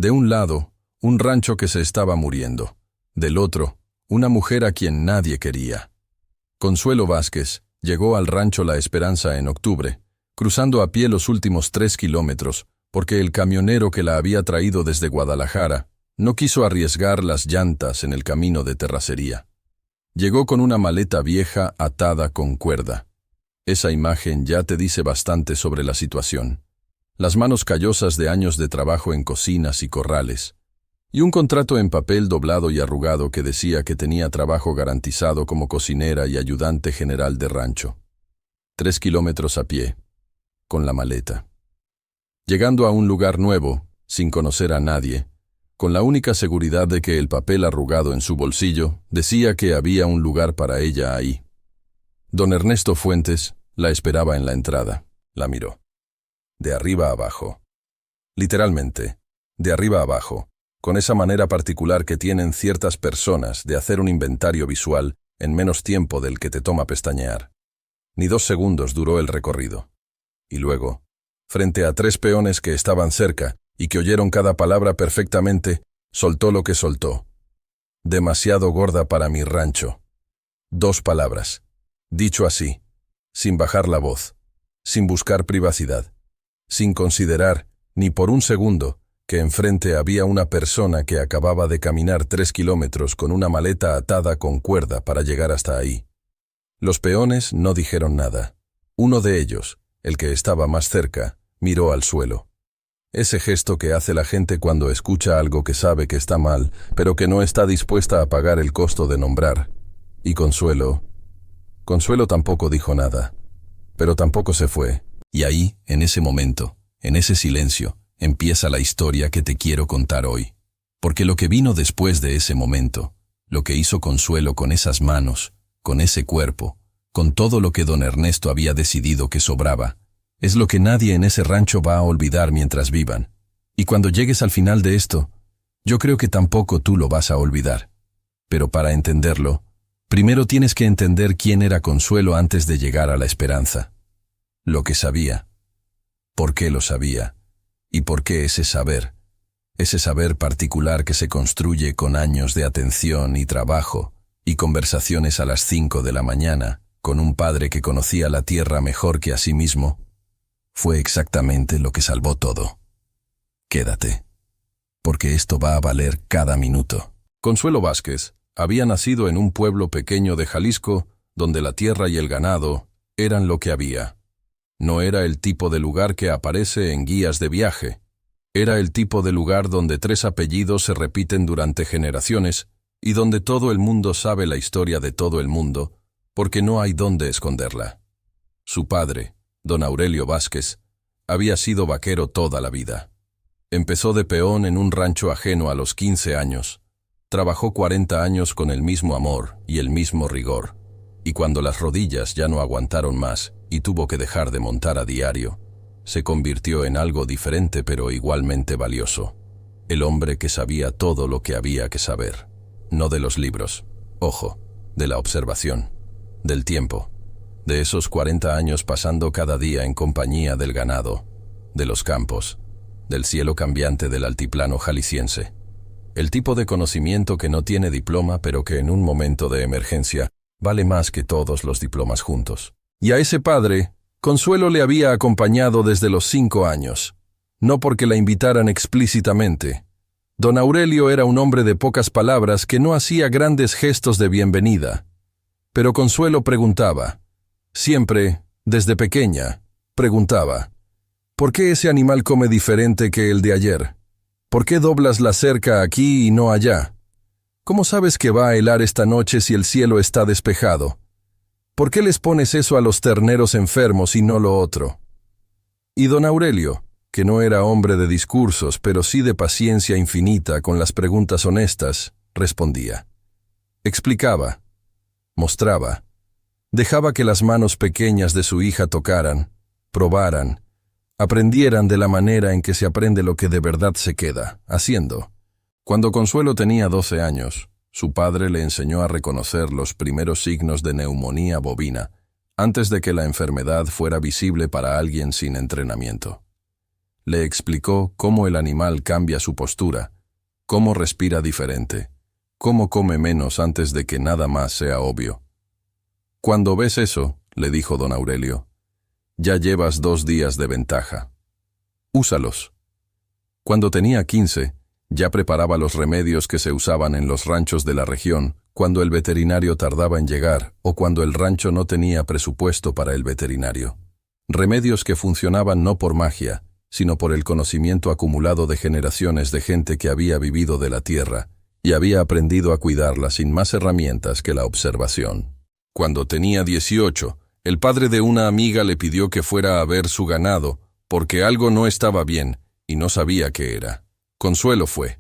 De un lado, un rancho que se estaba muriendo. Del otro, una mujer a quien nadie quería. Consuelo Vázquez llegó al rancho La Esperanza en octubre, cruzando a pie los últimos 3 kilómetros, porque el camionero que la había traído desde Guadalajara no quiso arriesgar las llantas en el camino de terracería. Llegó con una maleta vieja atada con cuerda. Esa imagen ya te dice bastante sobre la situación. Las manos callosas de años de trabajo en cocinas y corrales, y un contrato en papel doblado y arrugado que decía que tenía trabajo garantizado como cocinera y ayudante general de rancho. 3 kilómetros a pie, con la maleta. Llegando a un lugar nuevo, sin conocer a nadie, con la única seguridad de que el papel arrugado en su bolsillo decía que había un lugar para ella ahí. Don Ernesto Fuentes la esperaba en la entrada. La miró. De arriba abajo. Literalmente, de arriba abajo, con esa manera particular que tienen ciertas personas de hacer un inventario visual en menos tiempo del que te toma pestañear. Ni 2 segundos duró el recorrido. Y luego, frente a 3 peones que estaban cerca y que oyeron cada palabra perfectamente, soltó lo que soltó. Demasiado gorda para mi rancho. 2 palabras. Dicho así, sin bajar la voz, sin buscar privacidad, sin considerar, ni por un segundo, que enfrente había una persona que acababa de caminar 3 kilómetros con una maleta atada con cuerda para llegar hasta ahí. Los peones no dijeron nada. Uno de ellos, el que estaba más cerca, miró al suelo. Ese gesto que hace la gente cuando escucha algo que sabe que está mal, pero que no está dispuesta a pagar el costo de nombrar. Y Consuelo tampoco dijo nada, pero tampoco se fue. Y ahí, en ese momento, en ese silencio, empieza la historia que te quiero contar hoy. Porque lo que vino después de ese momento, lo que hizo Consuelo con esas manos, con ese cuerpo, con todo lo que don Ernesto había decidido que sobraba, es lo que nadie en ese rancho va a olvidar mientras vivan. Y cuando llegues al final de esto, yo creo que tampoco tú lo vas a olvidar. Pero para entenderlo, primero tienes que entender quién era Consuelo antes de llegar a la esperanza. Lo que sabía. ¿Por qué lo sabía? ¿Y por qué ese saber particular que se construye con años de atención y trabajo y conversaciones a las 5 de la mañana con un padre que conocía la tierra mejor que a sí mismo, fue exactamente lo que salvó todo? Quédate, porque esto va a valer cada minuto. Consuelo Vázquez había nacido en un pueblo pequeño de Jalisco donde la tierra y el ganado eran lo que había. No era el tipo de lugar que aparece en guías de viaje. Era el tipo de lugar donde 3 apellidos se repiten durante generaciones y donde todo el mundo sabe la historia de todo el mundo, porque no hay dónde esconderla. Su padre, don Aurelio Vázquez, había sido vaquero toda la vida. Empezó de peón en un rancho ajeno a los 15 años. Trabajó 40 años con el mismo amor y el mismo rigor. Y cuando las rodillas ya no aguantaron más y tuvo que dejar de montar a diario, se convirtió en algo diferente pero igualmente valioso. El hombre que sabía todo lo que había que saber. No de los libros, ojo, de la observación, del tiempo, de esos 40 años pasando cada día en compañía del ganado, de los campos, del cielo cambiante del altiplano jalisciense. El tipo de conocimiento que no tiene diploma pero que en un momento de emergencia vale más que todos los diplomas juntos. Y a ese padre, Consuelo le había acompañado desde los 5 años, no porque la invitaran explícitamente. Don Aurelio era un hombre de pocas palabras que no hacía grandes gestos de bienvenida. Pero Consuelo preguntaba, siempre, desde pequeña, preguntaba, ¿por qué ese animal come diferente que el de ayer? ¿Por qué doblas la cerca aquí y no allá? ¿Cómo sabes que va a helar esta noche si el cielo está despejado? ¿Por qué les pones eso a los terneros enfermos y no lo otro? Y don Aurelio, que no era hombre de discursos, pero sí de paciencia infinita con las preguntas honestas, respondía. Explicaba, mostraba, dejaba que las manos pequeñas de su hija tocaran, probaran, aprendieran de la manera en que se aprende lo que de verdad se queda, haciendo. Cuando Consuelo tenía 12 años, su padre le enseñó a reconocer los primeros signos de neumonía bovina, antes de que la enfermedad fuera visible para alguien sin entrenamiento. Le explicó cómo el animal cambia su postura, cómo respira diferente, cómo come menos antes de que nada más sea obvio. «Cuando ves eso», le dijo don Aurelio, «ya llevas 2 días de ventaja. Úsalos». Cuando tenía 15, ya preparaba los remedios que se usaban en los ranchos de la región cuando el veterinario tardaba en llegar o cuando el rancho no tenía presupuesto para el veterinario. Remedios que funcionaban no por magia, sino por el conocimiento acumulado de generaciones de gente que había vivido de la tierra y había aprendido a cuidarla sin más herramientas que la observación. Cuando tenía 18, el padre de una amiga le pidió que fuera a ver su ganado porque algo no estaba bien y no sabía qué era. Consuelo fue.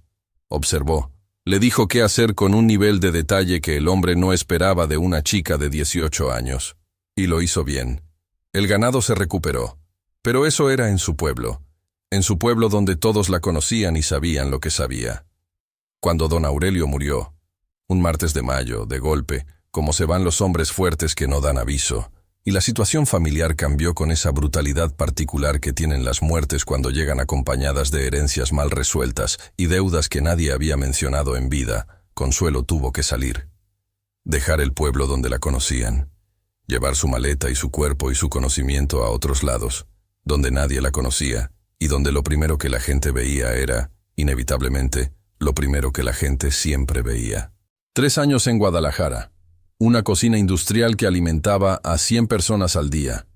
Observó. Le dijo qué hacer con un nivel de detalle que el hombre no esperaba de una chica de 18 años. Y lo hizo bien. El ganado se recuperó. Pero eso era en su pueblo donde todos la conocían y sabían lo que sabía. Cuando don Aurelio murió, un martes de mayo, de golpe, como se van los hombres fuertes que no dan aviso, y la situación familiar cambió con esa brutalidad particular que tienen las muertes cuando llegan acompañadas de herencias mal resueltas y deudas que nadie había mencionado en vida, Consuelo tuvo que salir. Dejar el pueblo donde la conocían, llevar su maleta y su cuerpo y su conocimiento a otros lados, donde nadie la conocía, y donde lo primero que la gente veía era, inevitablemente, lo primero que la gente siempre veía. 3 años en Guadalajara. Una cocina industrial que alimentaba a 100 personas al día.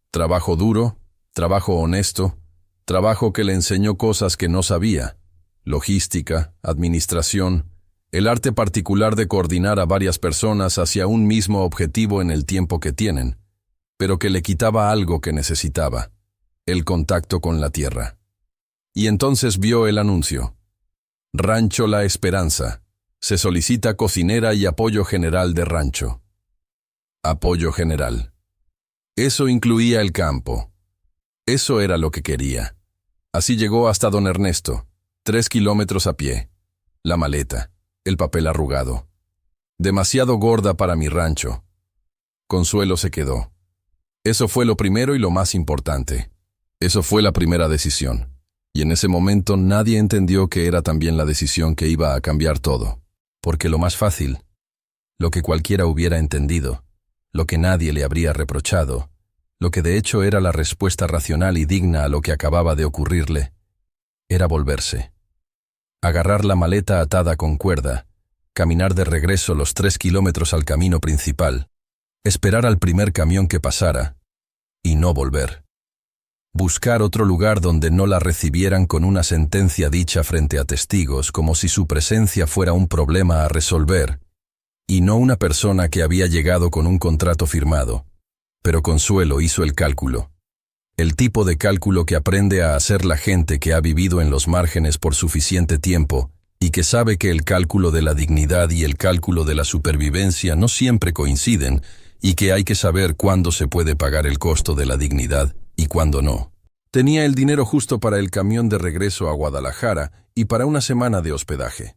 Trabajo duro, trabajo honesto, trabajo que le enseñó cosas que no sabía. Logística, administración, el arte particular de coordinar a varias personas hacia un mismo objetivo en el tiempo que tienen, pero que le quitaba algo que necesitaba, el contacto con la tierra. Y entonces vio el anuncio. Rancho La Esperanza. Se solicita cocinera y apoyo general de rancho. Apoyo general. Eso incluía el campo. Eso era lo que quería. Así llegó hasta don Ernesto, 3 kilómetros a pie. La maleta, el papel arrugado. Demasiado gorda para mi rancho. Consuelo se quedó. Eso fue lo primero y lo más importante. Eso fue la primera decisión. Y en ese momento nadie entendió que era también la decisión que iba a cambiar todo. Porque lo más fácil, lo que cualquiera hubiera entendido, lo que nadie le habría reprochado, lo que de hecho era la respuesta racional y digna a lo que acababa de ocurrirle, era volverse. Agarrar la maleta atada con cuerda, caminar de regreso los 3 kilómetros al camino principal, esperar al primer camión que pasara, y no volver. Buscar otro lugar donde no la recibieran con una sentencia dicha frente a testigos como si su presencia fuera un problema a resolver, y no una persona que había llegado con un contrato firmado. Pero Consuelo hizo el cálculo. El tipo de cálculo que aprende a hacer la gente que ha vivido en los márgenes por suficiente tiempo y que sabe que el cálculo de la dignidad y el cálculo de la supervivencia no siempre coinciden y que hay que saber cuándo se puede pagar el costo de la dignidad y cuándo no. Tenía el dinero justo para el camión de regreso a Guadalajara y para una semana de hospedaje.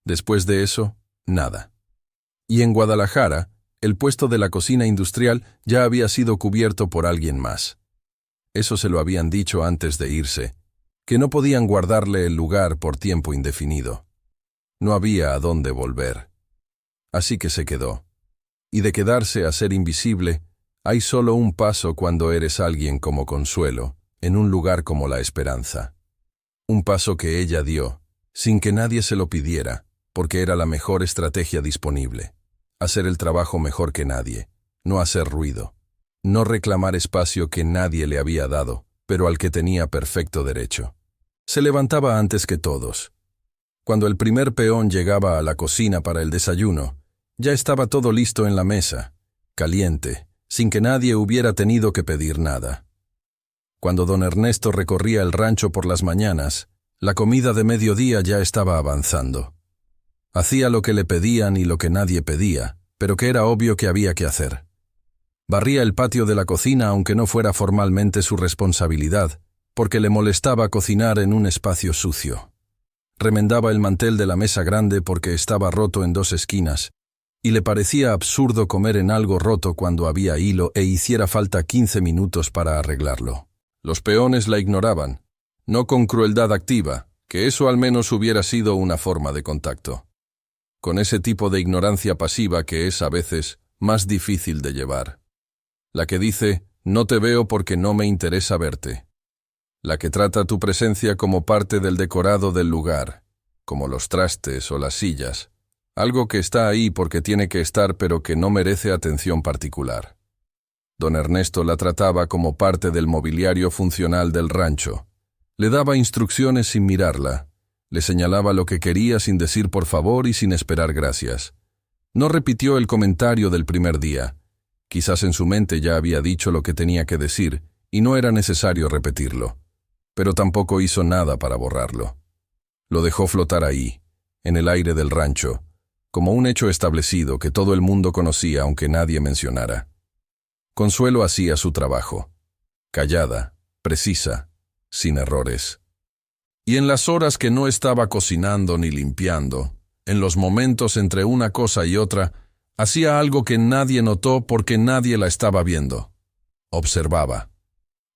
Después de eso, nada. Y en Guadalajara, el puesto de la cocina industrial ya había sido cubierto por alguien más. Eso se lo habían dicho antes de irse, que no podían guardarle el lugar por tiempo indefinido. No había a dónde volver. Así que se quedó. Y de quedarse a ser invisible, hay solo un paso cuando eres alguien como Consuelo, en un lugar como La Esperanza. Un paso que ella dio, sin que nadie se lo pidiera, porque era la mejor estrategia disponible. Hacer el trabajo mejor que nadie, no hacer ruido, no reclamar espacio que nadie le había dado, pero al que tenía perfecto derecho. Se levantaba antes que todos. Cuando el primer peón llegaba a la cocina para el desayuno, ya estaba todo listo en la mesa, caliente, sin que nadie hubiera tenido que pedir nada. Cuando don Ernesto recorría el rancho por las mañanas, la comida de mediodía ya estaba avanzando. Hacía lo que le pedían y lo que nadie pedía, pero que era obvio que había que hacer. Barría el patio de la cocina aunque no fuera formalmente su responsabilidad, porque le molestaba cocinar en un espacio sucio. Remendaba el mantel de la mesa grande porque estaba roto en 2 esquinas, y le parecía absurdo comer en algo roto cuando había hilo e hiciera falta 15 minutos para arreglarlo. Los peones la ignoraban, no con crueldad activa, que eso al menos hubiera sido una forma de contacto. Con ese tipo de ignorancia pasiva que es a veces más difícil de llevar. La que dice, no te veo porque no me interesa verte. La que trata tu presencia como parte del decorado del lugar, como los trastes o las sillas, algo que está ahí porque tiene que estar pero que no merece atención particular. Don Ernesto la trataba como parte del mobiliario funcional del rancho. Le daba instrucciones sin mirarla. Le señalaba lo que quería sin decir por favor y sin esperar gracias. No repitió el comentario del primer día. Quizás en su mente ya había dicho lo que tenía que decir y no era necesario repetirlo. Pero tampoco hizo nada para borrarlo. Lo dejó flotar ahí, en el aire del rancho, como un hecho establecido que todo el mundo conocía aunque nadie mencionara. Consuelo hacía su trabajo. Callada, precisa, sin errores. Y en las horas que no estaba cocinando ni limpiando, en los momentos entre una cosa y otra, hacía algo que nadie notó porque nadie la estaba viendo. Observaba.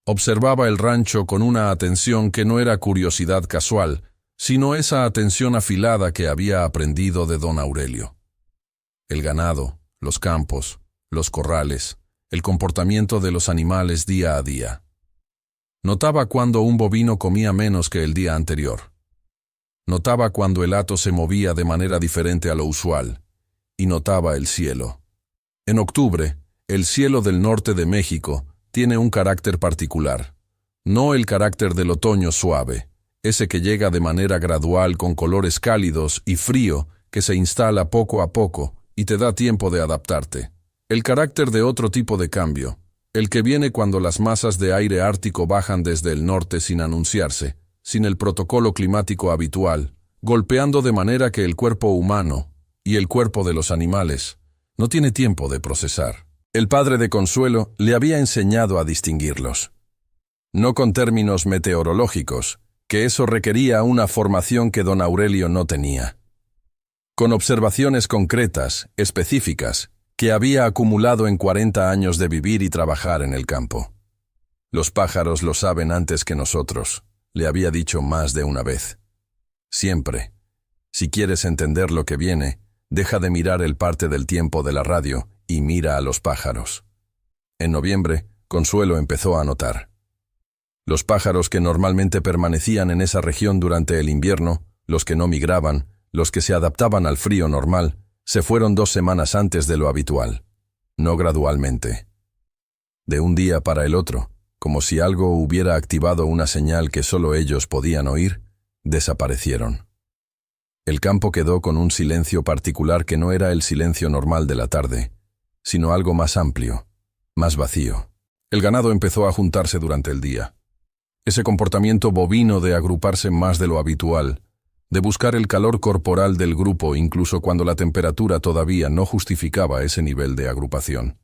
Observaba el rancho con una atención que no era curiosidad casual, sino esa atención afilada que había aprendido de don Aurelio. El ganado, los campos, los corrales, el comportamiento de los animales día a día. Notaba cuando un bovino comía menos que el día anterior. Notaba cuando el hato se movía de manera diferente a lo usual. Y notaba el cielo. En octubre, el cielo del norte de México tiene un carácter particular. No el carácter del otoño suave, ese que llega de manera gradual con colores cálidos y frío que se instala poco a poco y te da tiempo de adaptarte. El carácter de otro tipo de cambio. El que viene cuando las masas de aire ártico bajan desde el norte sin anunciarse, sin el protocolo climático habitual, golpeando de manera que el cuerpo humano, y el cuerpo de los animales, no tiene tiempo de procesar. El padre de Consuelo le había enseñado a distinguirlos. No con términos meteorológicos, que eso requería una formación que don Aurelio no tenía. Con observaciones concretas, específicas, que había acumulado en 40 años de vivir y trabajar en el campo. Los pájaros lo saben antes que nosotros, le había dicho más de una vez. Siempre, si quieres entender lo que viene, deja de mirar el parte del tiempo de la radio y mira a los pájaros. En noviembre, Consuelo empezó a notar. Los pájaros que normalmente permanecían en esa región durante el invierno, los que no migraban, los que se adaptaban al frío normal, se fueron 2 semanas antes de lo habitual, no gradualmente. De un día para el otro, como si algo hubiera activado una señal que solo ellos podían oír, desaparecieron. El campo quedó con un silencio particular que no era el silencio normal de la tarde, sino algo más amplio, más vacío. El ganado empezó a juntarse durante el día. Ese comportamiento bovino de agruparse más de lo habitual, de buscar el calor corporal del grupo incluso cuando la temperatura todavía no justificaba ese nivel de agrupación.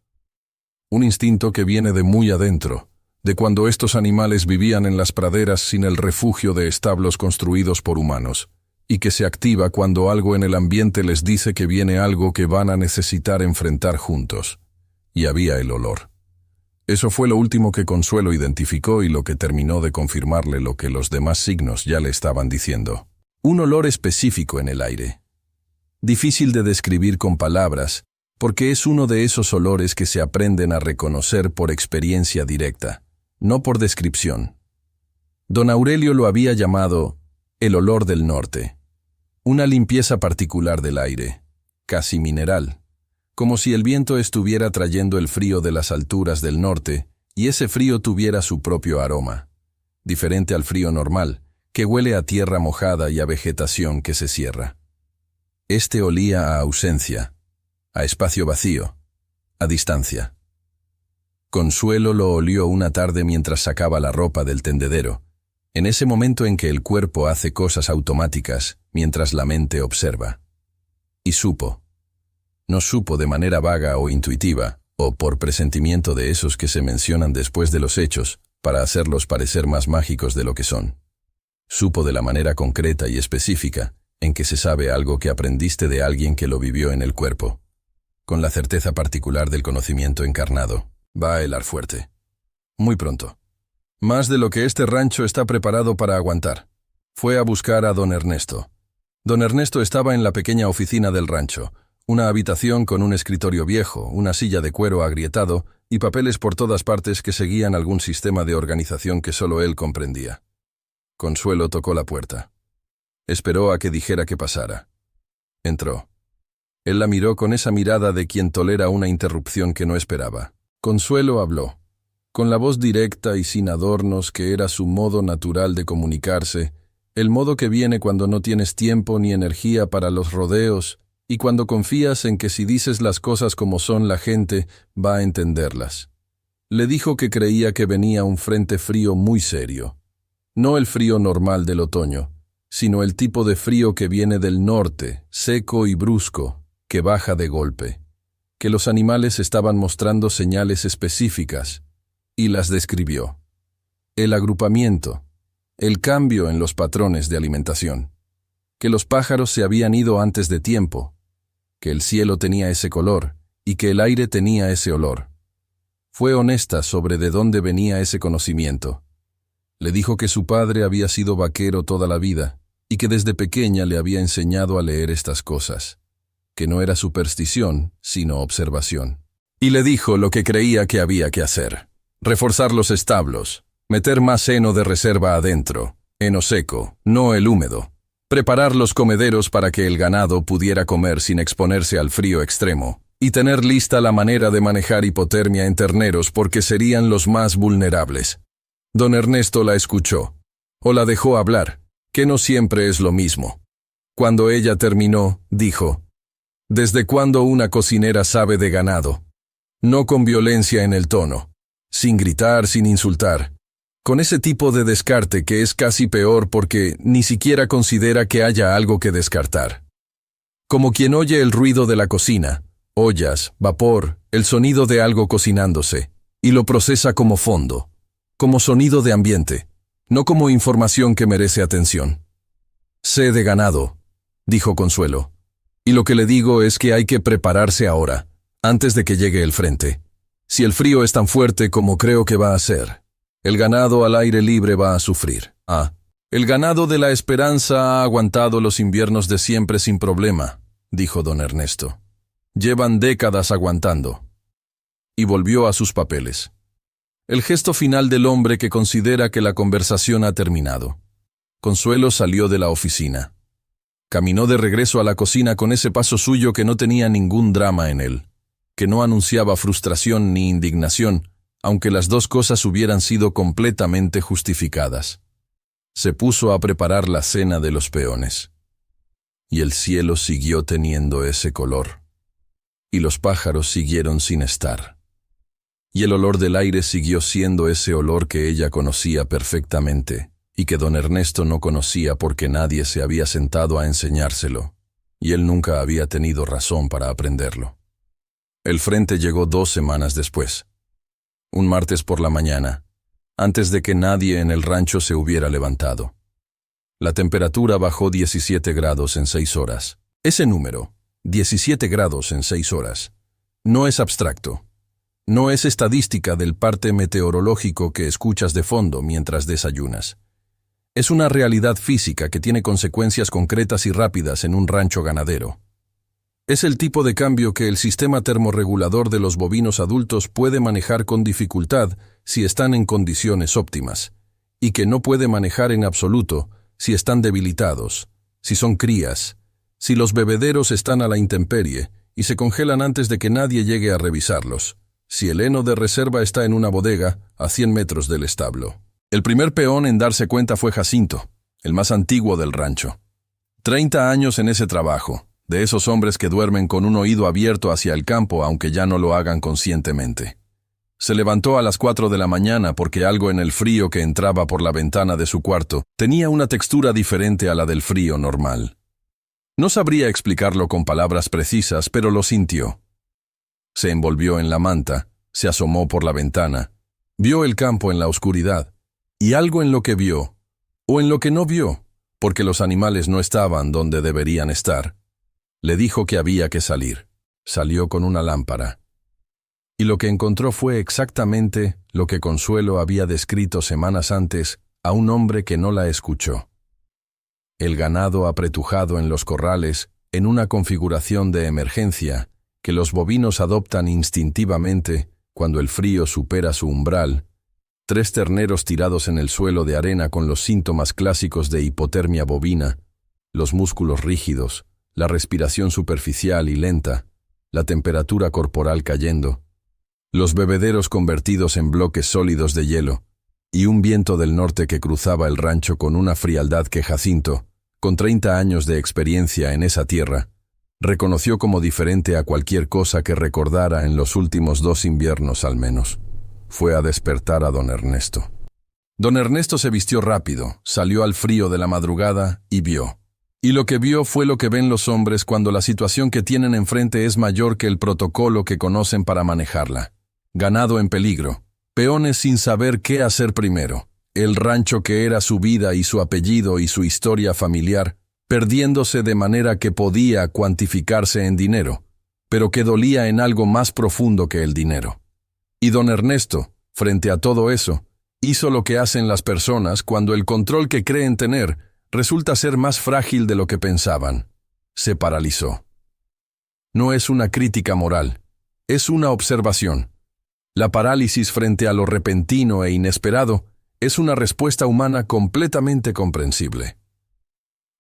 Un instinto que viene de muy adentro, de cuando estos animales vivían en las praderas sin el refugio de establos construidos por humanos, y que se activa cuando algo en el ambiente les dice que viene algo que van a necesitar enfrentar juntos. Y había el olor. Eso fue lo último que Consuelo identificó y lo que terminó de confirmarle lo que los demás signos ya le estaban diciendo. Un olor específico en el aire. Difícil de describir con palabras, porque es uno de esos olores que se aprenden a reconocer por experiencia directa, no por descripción. Don Aurelio lo había llamado el olor del norte, una limpieza particular del aire, casi mineral, como si el viento estuviera trayendo el frío de las alturas del norte y ese frío tuviera su propio aroma, diferente al frío normal, que huele a tierra mojada y a vegetación que se cierra. Este olía a ausencia, a espacio vacío, a distancia. Consuelo lo olió una tarde mientras sacaba la ropa del tendedero, en ese momento en que el cuerpo hace cosas automáticas mientras la mente observa. Y supo. No supo de manera vaga o intuitiva, o por presentimiento de esos que se mencionan después de los hechos, para hacerlos parecer más mágicos de lo que son. Supo de la manera concreta y específica en que se sabe algo que aprendiste de alguien que lo vivió en el cuerpo, con la certeza particular del conocimiento encarnado. Va a helar fuerte. Muy pronto. Más de lo que este rancho está preparado para aguantar. Fue a buscar a don Ernesto. Don Ernesto estaba en la pequeña oficina del rancho, una habitación con un escritorio viejo, una silla de cuero agrietado y papeles por todas partes que seguían algún sistema de organización que solo él comprendía. Consuelo tocó la puerta. Esperó a que dijera que pasara. Entró. Él la miró con esa mirada de quien tolera una interrupción que no esperaba. Consuelo habló, con la voz directa y sin adornos que era su modo natural de comunicarse, el modo que viene cuando no tienes tiempo ni energía para los rodeos y cuando confías en que si dices las cosas como son la gente va a entenderlas. Le dijo que creía que venía un frente frío muy serio. No el frío normal del otoño, sino el tipo de frío que viene del norte, seco y brusco, que baja de golpe. Que los animales estaban mostrando señales específicas, y las describió. El agrupamiento, el cambio en los patrones de alimentación, que los pájaros se habían ido antes de tiempo, que el cielo tenía ese color y que el aire tenía ese olor. Fue honesta sobre de dónde venía ese conocimiento. Le dijo que su padre había sido vaquero toda la vida y que desde pequeña le había enseñado a leer estas cosas, que no era superstición, sino observación. Y le dijo lo que creía que había que hacer. Reforzar los establos, meter más heno de reserva adentro, heno seco, no el húmedo. Preparar los comederos para que el ganado pudiera comer sin exponerse al frío extremo, y tener lista la manera de manejar hipotermia en terneros porque serían los más vulnerables. Don Ernesto la escuchó, o la dejó hablar, que no siempre es lo mismo. Cuando ella terminó, dijo: ¿Desde cuándo una cocinera sabe de ganado? No con violencia en el tono, sin gritar, sin insultar, con ese tipo de descarte que es casi peor porque ni siquiera considera que haya algo que descartar. Como quien oye el ruido de la cocina, ollas, vapor, el sonido de algo cocinándose, y lo procesa como fondo, como sonido de ambiente, no como información que merece atención. Sé de ganado, dijo Consuelo, y lo que le digo es que hay que prepararse ahora, antes de que llegue el frente. Si el frío es tan fuerte como creo que va a ser, el ganado al aire libre va a sufrir. El ganado de la Esperanza ha aguantado los inviernos de siempre sin problema, dijo don Ernesto. Llevan décadas aguantando. Y volvió a sus papeles. El gesto final del hombre que considera que la conversación ha terminado. Consuelo salió de la oficina. Caminó de regreso a la cocina con ese paso suyo que no tenía ningún drama en él, que no anunciaba frustración ni indignación, aunque las dos cosas hubieran sido completamente justificadas. Se puso a preparar la cena de los peones. Y el cielo siguió teniendo ese color. Y los pájaros siguieron sin estar. Y el olor del aire siguió siendo ese olor que ella conocía perfectamente, y que don Ernesto no conocía porque nadie se había sentado a enseñárselo, y él nunca había tenido razón para aprenderlo. El frente llegó 2 semanas después. Un martes por la mañana, antes de que nadie en el rancho se hubiera levantado. La temperatura bajó 17 grados en 6 horas. Ese número, 17 grados en 6 horas, no es abstracto. No es estadística del parte meteorológico que escuchas de fondo mientras desayunas. Es una realidad física que tiene consecuencias concretas y rápidas en un rancho ganadero. Es el tipo de cambio que el sistema termorregulador de los bovinos adultos puede manejar con dificultad si están en condiciones óptimas, y que no puede manejar en absoluto si están debilitados, si son crías, si los bebederos están a la intemperie y se congelan antes de que nadie llegue a revisarlos, si el heno de reserva está en una bodega a 100 metros del establo. El primer peón en darse cuenta fue Jacinto, el más antiguo del rancho. 30 años en ese trabajo, de esos hombres que duermen con un oído abierto hacia el campo aunque ya no lo hagan conscientemente. Se levantó a las 4 de la mañana porque algo en el frío que entraba por la ventana de su cuarto tenía una textura diferente a la del frío normal. No sabría explicarlo con palabras precisas, pero lo sintió. Se envolvió en la manta, se asomó por la ventana, vio el campo en la oscuridad, y algo en lo que vio, o en lo que no vio, porque los animales no estaban donde deberían estar, le dijo que había que salir. Salió con una lámpara. y lo que encontró fue exactamente lo que Consuelo había descrito semanas antes a un hombre que no la escuchó. El ganado apretujado en los corrales, en una configuración de emergencia que los bovinos adoptan instintivamente cuando el frío supera su umbral, 3 terneros tirados en el suelo de arena con los síntomas clásicos de hipotermia bovina, los músculos rígidos, la respiración superficial y lenta, la temperatura corporal cayendo, los bebederos convertidos en bloques sólidos de hielo, y un viento del norte que cruzaba el rancho con una frialdad que Jacinto, con 30 años de experiencia en esa tierra, reconoció como diferente a cualquier cosa que recordara en los últimos 2 inviernos al menos. Fue a despertar a don Ernesto. Don Ernesto se vistió rápido, salió al frío de la madrugada y vio. Y lo que vio fue lo que ven los hombres cuando la situación que tienen enfrente es mayor que el protocolo que conocen para manejarla. Ganado en peligro, peones sin saber qué hacer primero, el rancho que era su vida y su apellido y su historia familiar, perdiéndose de manera que podía cuantificarse en dinero, pero que dolía en algo más profundo que el dinero. Y don Ernesto, frente a todo eso, hizo lo que hacen las personas cuando el control que creen tener resulta ser más frágil de lo que pensaban. Se paralizó. No es una crítica moral, es una observación. La parálisis frente a lo repentino e inesperado es una respuesta humana completamente comprensible.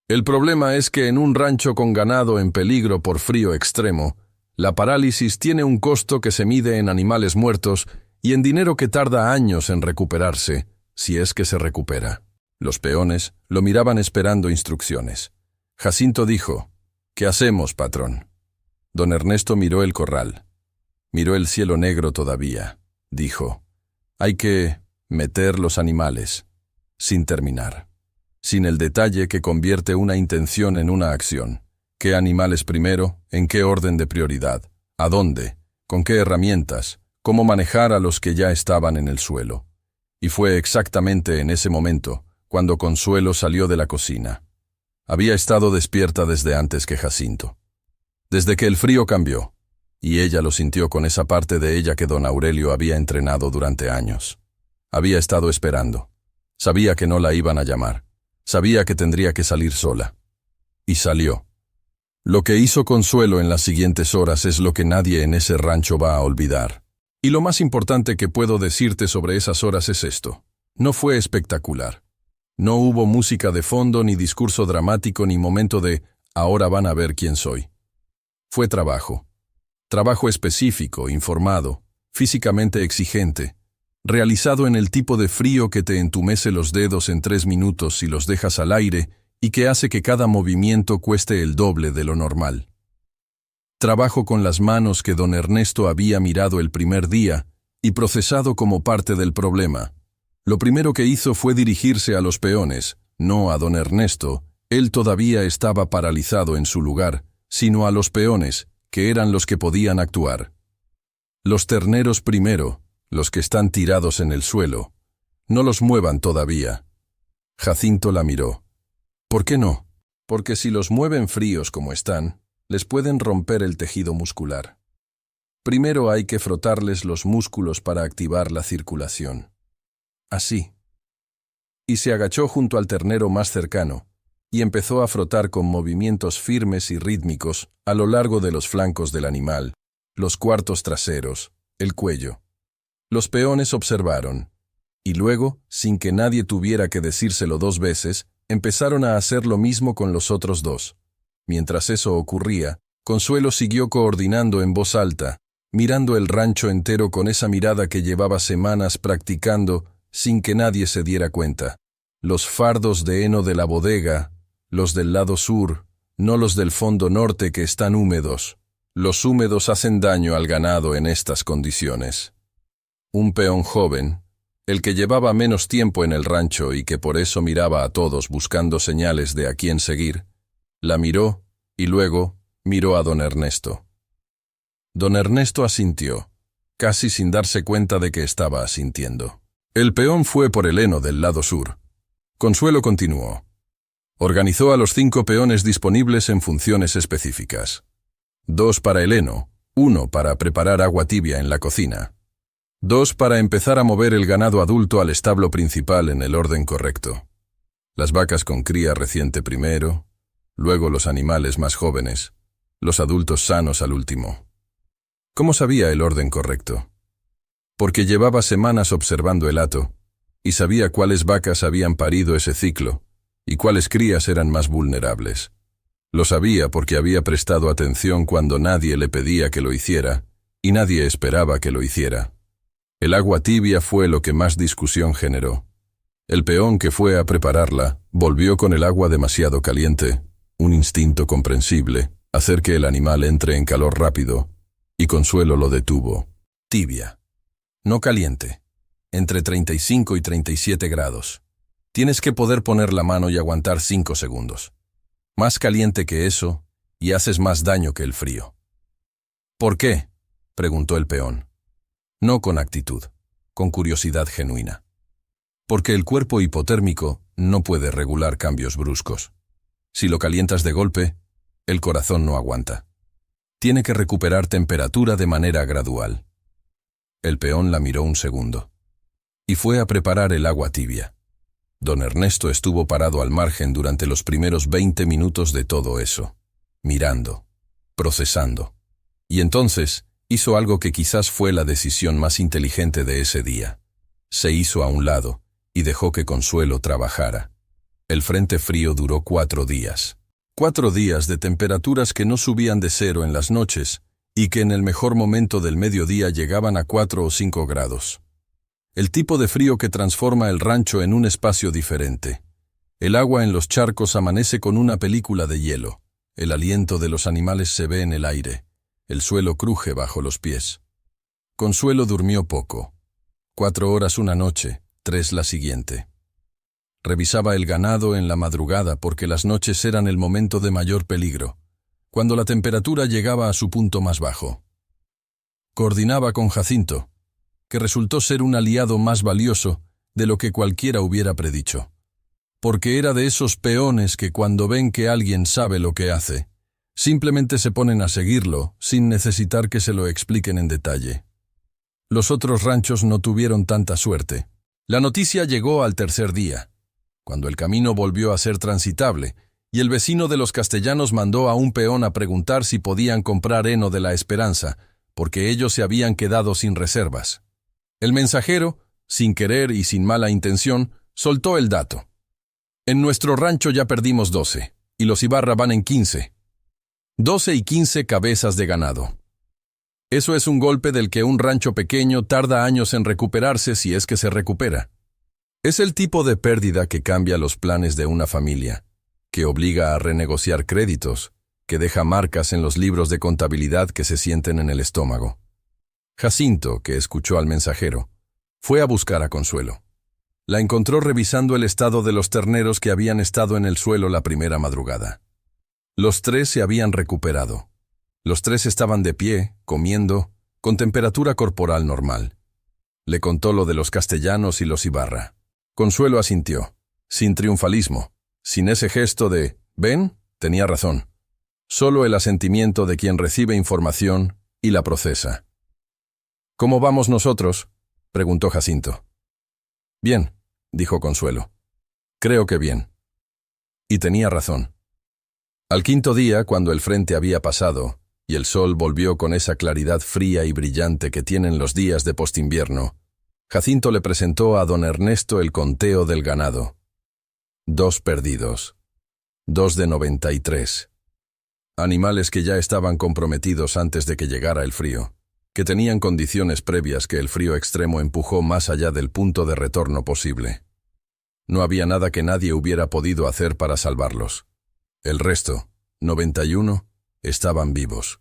El problema es que en un rancho con ganado en peligro por frío extremo, la parálisis tiene un costo que se mide en animales muertos y en dinero que tarda años en recuperarse, si es que se recupera. Los peones lo miraban esperando instrucciones. Jacinto dijo, «¿Qué hacemos, patrón?» Don Ernesto miró el corral. Miró el cielo negro todavía. Dijo, «Hay que meter los animales», sin terminar. Sin el detalle que convierte una intención en una acción. ¿Qué animales primero? ¿En qué orden de prioridad? ¿A dónde? ¿Con qué herramientas? ¿Cómo manejar a los que ya estaban en el suelo? Y fue exactamente en ese momento cuando Consuelo salió de la cocina. Había estado despierta desde antes que Jacinto. Desde que el frío cambió, y ella lo sintió con esa parte de ella que don Aurelio había entrenado durante años. Había estado esperando. Sabía que no la iban a llamar. Sabía que tendría que salir sola. Y salió. Lo que hizo Consuelo en las siguientes horas es lo que nadie en ese rancho va a olvidar. Y lo más importante que puedo decirte sobre esas horas es esto. No fue espectacular. No hubo música de fondo, ni discurso dramático, ni momento de «ahora van a ver quién soy». Fue trabajo. Trabajo específico, informado, físicamente exigente, realizado en el tipo de frío que te entumece los dedos en 3 minutos si los dejas al aire y que hace que cada movimiento cueste el doble de lo normal. Trabajo con las manos que don Ernesto había mirado el primer día y procesado como parte del problema. Lo primero que hizo fue dirigirse a los peones, no a don Ernesto, él todavía estaba paralizado en su lugar, sino a los peones, que eran los que podían actuar. Los terneros primero, los que están tirados en el suelo. No los muevan todavía. Jacinto la miró. ¿Por qué no? Porque si los mueven fríos como están, les pueden romper el tejido muscular. Primero hay que frotarles los músculos para activar la circulación. Así. Y se agachó junto al ternero más cercano, y empezó a frotar con movimientos firmes y rítmicos a lo largo de los flancos del animal, los cuartos traseros, el cuello. Los peones observaron, y luego, sin que nadie tuviera que decírselo 2 veces, empezaron a hacer lo mismo con los otros 2. Mientras eso ocurría, Consuelo siguió coordinando en voz alta, mirando el rancho entero con esa mirada que llevaba semanas practicando sin que nadie se diera cuenta. Los fardos de heno de la bodega, los del lado sur, no los del fondo norte que están húmedos. Los húmedos hacen daño al ganado en estas condiciones. Un peón joven, el que llevaba menos tiempo en el rancho y que por eso miraba a todos buscando señales de a quién seguir, la miró y luego miró a don Ernesto. Don Ernesto asintió, casi sin darse cuenta de que estaba asintiendo. El peón fue por el heno del lado sur. Consuelo continuó. Organizó a los 5 peones disponibles en funciones específicas. 2 para el heno, 1 para preparar agua tibia en la cocina. 2 para empezar a mover el ganado adulto al establo principal en el orden correcto. Las vacas con cría reciente primero, luego los animales más jóvenes, los adultos sanos al último. ¿Cómo sabía el orden correcto? Porque llevaba semanas observando el hato, y sabía cuáles vacas habían parido ese ciclo, y cuáles crías eran más vulnerables. Lo sabía porque había prestado atención cuando nadie le pedía que lo hiciera, y nadie esperaba que lo hiciera. El agua tibia fue lo que más discusión generó. El peón que fue a prepararla volvió con el agua demasiado caliente, un instinto comprensible, hacer que el animal entre en calor rápido, y Consuelo lo detuvo. Tibia. No caliente. Entre 35 y 37 grados. Tienes que poder poner la mano y aguantar 5 segundos. Más caliente que eso, y haces más daño que el frío. ¿Por qué?, preguntó el peón. No con actitud, con curiosidad genuina. Porque el cuerpo hipotérmico no puede regular cambios bruscos. Si lo calientas de golpe, el corazón no aguanta. Tiene que recuperar temperatura de manera gradual. El peón la miró un segundo. Y fue a preparar el agua tibia. Don Ernesto estuvo parado al margen durante los primeros 20 minutos de todo eso, mirando, procesando. Y entonces hizo algo que quizás fue la decisión más inteligente de ese día. Se hizo a un lado y dejó que Consuelo trabajara. El frente frío duró 4 días. 4 días de temperaturas que no subían de 0 en las noches y que en el mejor momento del mediodía llegaban a 4 o 5 grados. El tipo de frío que transforma el rancho en un espacio diferente. El agua en los charcos amanece con una película de hielo. El aliento de los animales se ve en el aire. El suelo cruje bajo los pies. Consuelo durmió poco. 4 horas una noche, 3 la siguiente. Revisaba el ganado en la madrugada porque las noches eran el momento de mayor peligro, cuando la temperatura llegaba a su punto más bajo. Coordinaba con Jacinto, que resultó ser un aliado más valioso de lo que cualquiera hubiera predicho. Porque era de esos peones que cuando ven que alguien sabe lo que hace, simplemente se ponen a seguirlo sin necesitar que se lo expliquen en detalle. Los otros ranchos no tuvieron tanta suerte. La noticia llegó al tercer día, cuando el camino volvió a ser transitable, y el vecino de los castellanos mandó a un peón a preguntar si podían comprar heno de la Esperanza, porque ellos se habían quedado sin reservas. El mensajero, sin querer y sin mala intención, soltó el dato. En nuestro rancho ya perdimos 12, y los Ibarra van en 15. 12 y 15 cabezas de ganado. Eso es un golpe del que un rancho pequeño tarda años en recuperarse si es que se recupera. Es el tipo de pérdida que cambia los planes de una familia, que obliga a renegociar créditos, que deja marcas en los libros de contabilidad que se sienten en el estómago. Jacinto, que escuchó al mensajero, fue a buscar a Consuelo. La encontró revisando el estado de los terneros que habían estado en el suelo la primera madrugada. Los 3 se habían recuperado. Los 3 estaban de pie, comiendo, con temperatura corporal normal. Le contó lo de los castellanos y los Ibarra. Consuelo asintió, sin triunfalismo, sin ese gesto de «¿Ven? Tenía razón». Solo el asentimiento de quien recibe información y la procesa. «¿Cómo vamos nosotros?», preguntó Jacinto. «Bien», dijo Consuelo. «Creo que bien». Y tenía razón. Al 5.º día, cuando el frente había pasado, y el sol volvió con esa claridad fría y brillante que tienen los días de postinvierno, Jacinto le presentó a don Ernesto el conteo del ganado. 2 perdidos. 2 de 93. Animales que ya estaban comprometidos antes de que llegara el frío, que tenían condiciones previas que el frío extremo empujó más allá del punto de retorno posible. No había nada que nadie hubiera podido hacer para salvarlos. El resto, 91, estaban vivos.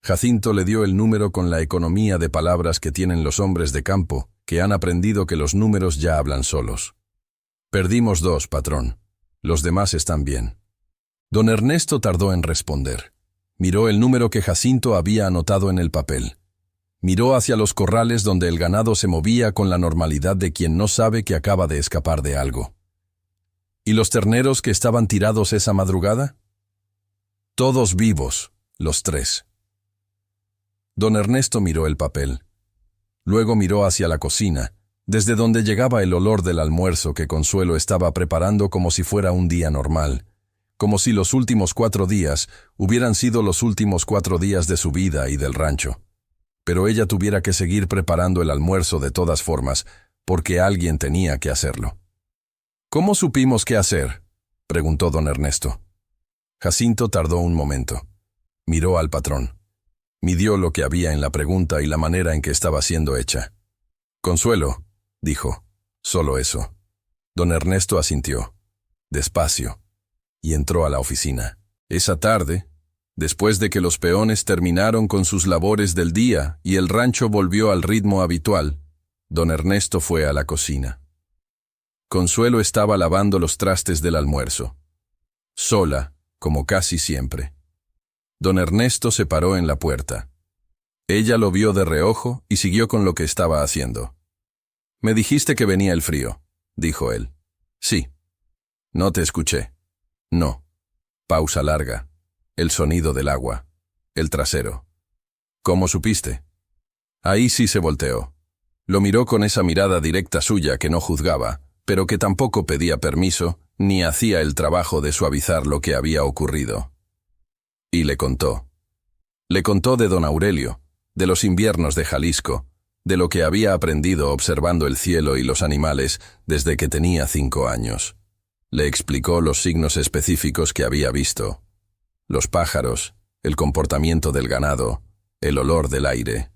Jacinto le dio el número con la economía de palabras que tienen los hombres de campo, que han aprendido que los números ya hablan solos. «Perdimos 2, patrón. Los demás están bien». Don Ernesto tardó en responder. Miró el número que Jacinto había anotado en el papel. Miró hacia los corrales donde el ganado se movía con la normalidad de quien no sabe que acaba de escapar de algo. ¿Y los terneros que estaban tirados esa madrugada? Todos vivos, los 3. Don Ernesto miró el papel. Luego miró hacia la cocina, desde donde llegaba el olor del almuerzo que Consuelo estaba preparando como si fuera un día normal, como si los últimos 4 días hubieran sido los últimos 4 días de su vida y del rancho. Pero ella tuviera que seguir preparando el almuerzo de todas formas, porque alguien tenía que hacerlo. ¿Cómo supimos qué hacer?, preguntó don Ernesto. Jacinto tardó un momento. Miró al patrón. Midió lo que había en la pregunta y la manera en que estaba siendo hecha. Consuelo, dijo, solo eso. Don Ernesto asintió, despacio, y entró a la oficina. Esa tarde, después de que los peones terminaron con sus labores del día y el rancho volvió al ritmo habitual, don Ernesto fue a la cocina. Consuelo estaba lavando los trastes del almuerzo. Sola, como casi siempre. Don Ernesto se paró en la puerta. Ella lo vio de reojo y siguió con lo que estaba haciendo. «Me dijiste que venía el frío», dijo él. «Sí». «No te escuché». «No». Pausa larga. El sonido del agua. El trasero. «¿Cómo supiste?» Ahí sí se volteó. Lo miró con esa mirada directa suya que no juzgaba, pero que tampoco pedía permiso, ni hacía el trabajo de suavizar lo que había ocurrido. Y le contó. Le contó de don Aurelio, de los inviernos de Jalisco, de lo que había aprendido observando el cielo y los animales desde que tenía 5 años. Le explicó los signos específicos que había visto. Los pájaros, el comportamiento del ganado, el olor del aire.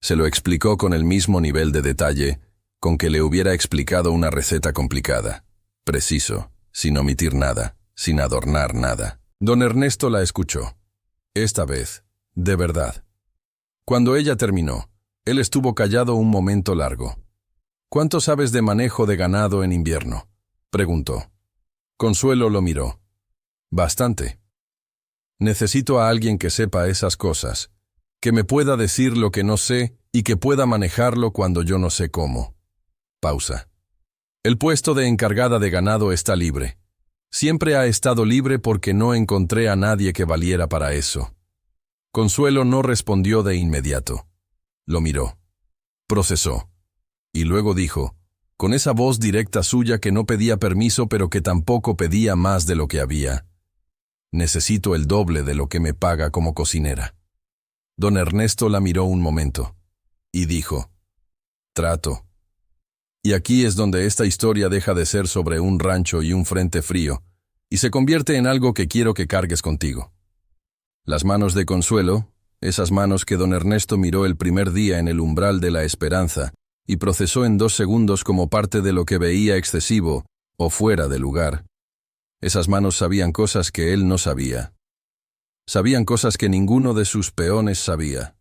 Se lo explicó con el mismo nivel de detalle con que le hubiera explicado una receta complicada, preciso, sin omitir nada, sin adornar nada. Don Ernesto la escuchó. Esta vez, de verdad. Cuando ella terminó, él estuvo callado un momento largo. «¿Cuánto sabes de manejo de ganado en invierno?», preguntó. Consuelo lo miró. «Bastante. Necesito a alguien que sepa esas cosas, que me pueda decir lo que no sé y que pueda manejarlo cuando yo no sé cómo». Pausa. «El puesto de encargada de ganado está libre. Siempre ha estado libre porque no encontré a nadie que valiera para eso». Consuelo no respondió de inmediato. Lo miró. Procesó. Y luego dijo, con esa voz directa suya que no pedía permiso pero que tampoco pedía más de lo que había: «Necesito el doble de lo que me paga como cocinera». Don Ernesto la miró un momento. Y dijo, «Trato». Y aquí es donde esta historia deja de ser sobre un rancho y un frente frío, y se convierte en algo que quiero que cargues contigo. Las manos de Consuelo, esas manos que don Ernesto miró el primer día en el umbral de la esperanza, y procesó en 2 segundos como parte de lo que veía excesivo o fuera de lugar. Esas manos sabían cosas que él no sabía. Sabían cosas que ninguno de sus peones sabía.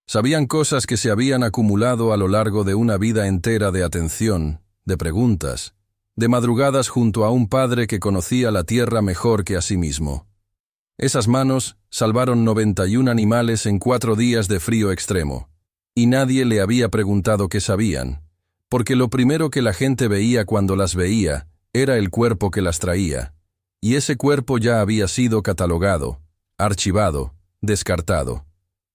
Sabían cosas que se habían acumulado a lo largo de una vida entera de atención, de preguntas, de madrugadas junto a un padre que conocía la tierra mejor que a sí mismo. Esas manos salvaron 91 animales en 4 días de frío extremo, y nadie le había preguntado qué sabían, porque lo primero que la gente veía cuando las veía era el cuerpo que las traía, y ese cuerpo ya había sido catalogado, archivado, descartado.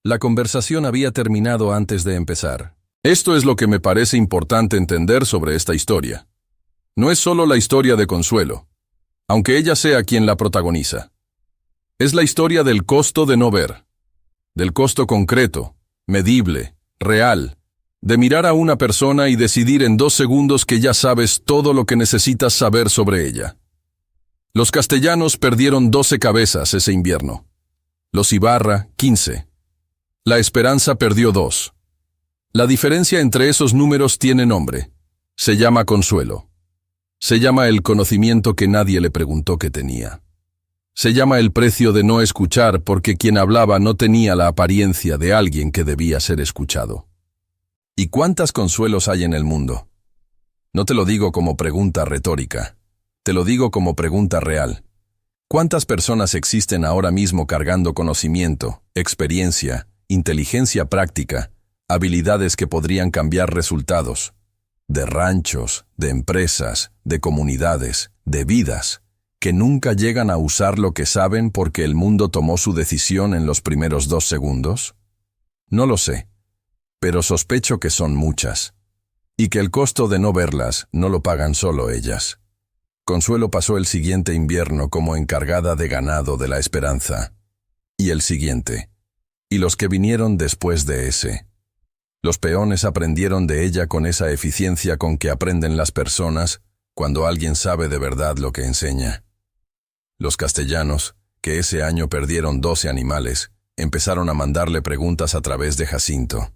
La conversación había terminado antes de empezar. Esto es lo que me parece importante entender sobre esta historia. No es solo la historia de Consuelo, aunque ella sea quien la protagoniza. Es la historia del costo de no ver, del costo concreto, medible, real, de mirar a una persona y decidir en 2 segundos que ya sabes todo lo que necesitas saber sobre ella. Los castellanos perdieron 12 cabezas ese invierno. Los Ibarra, 15. La Esperanza perdió 2. La diferencia entre esos números tiene nombre. Se llama Consuelo. Se llama el conocimiento que nadie le preguntó que tenía. Se llama el precio de no escuchar porque quien hablaba no tenía la apariencia de alguien que debía ser escuchado. ¿Y cuántas Consuelos hay en el mundo? No te lo digo como pregunta retórica. Te lo digo como pregunta real. ¿Cuántas personas existen ahora mismo cargando conocimiento, experiencia, inteligencia práctica, habilidades que podrían cambiar resultados? De ranchos, de empresas, de comunidades, de vidas, que nunca llegan a usar lo que saben porque el mundo tomó su decisión en los primeros 2 segundos. No lo sé, pero sospecho que son muchas, y que el costo de no verlas no lo pagan solo ellas. Consuelo pasó el siguiente invierno como encargada de ganado de la Esperanza, y el siguiente, y los que vinieron después de ese. Los peones aprendieron de ella con esa eficiencia con que aprenden las personas cuando alguien sabe de verdad lo que enseña. Los castellanos, que ese año perdieron 12 animales, empezaron a mandarle preguntas a través de Jacinto.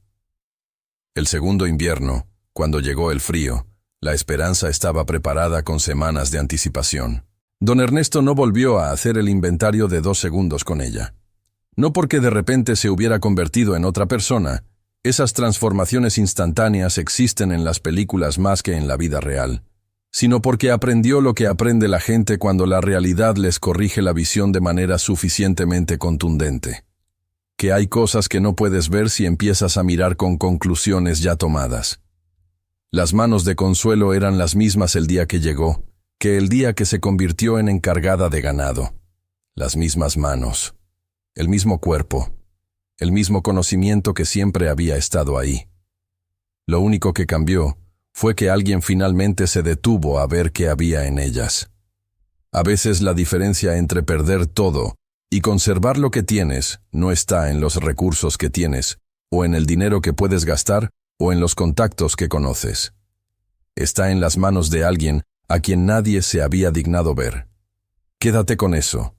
El segundo invierno, cuando llegó el frío, la Esperanza estaba preparada con semanas de anticipación. Don Ernesto no volvió a hacer el inventario de 2 segundos con ella. No porque de repente se hubiera convertido en otra persona. Esas transformaciones instantáneas existen en las películas más que en la vida real, sino porque aprendió lo que aprende la gente cuando la realidad les corrige la visión de manera suficientemente contundente. Que hay cosas que no puedes ver si empiezas a mirar con conclusiones ya tomadas. Las manos de Consuelo eran las mismas el día que llegó, que el día que se convirtió en encargada de ganado. Las mismas manos, el mismo cuerpo, el mismo conocimiento que siempre había estado ahí. Lo único que cambió fue que alguien finalmente se detuvo a ver qué había en ellas. A veces la diferencia entre perder todo y conservar lo que tienes no está en los recursos que tienes, o en el dinero que puedes gastar, o en los contactos que conoces. Está en las manos de alguien a quien nadie se había dignado ver. Quédate con eso.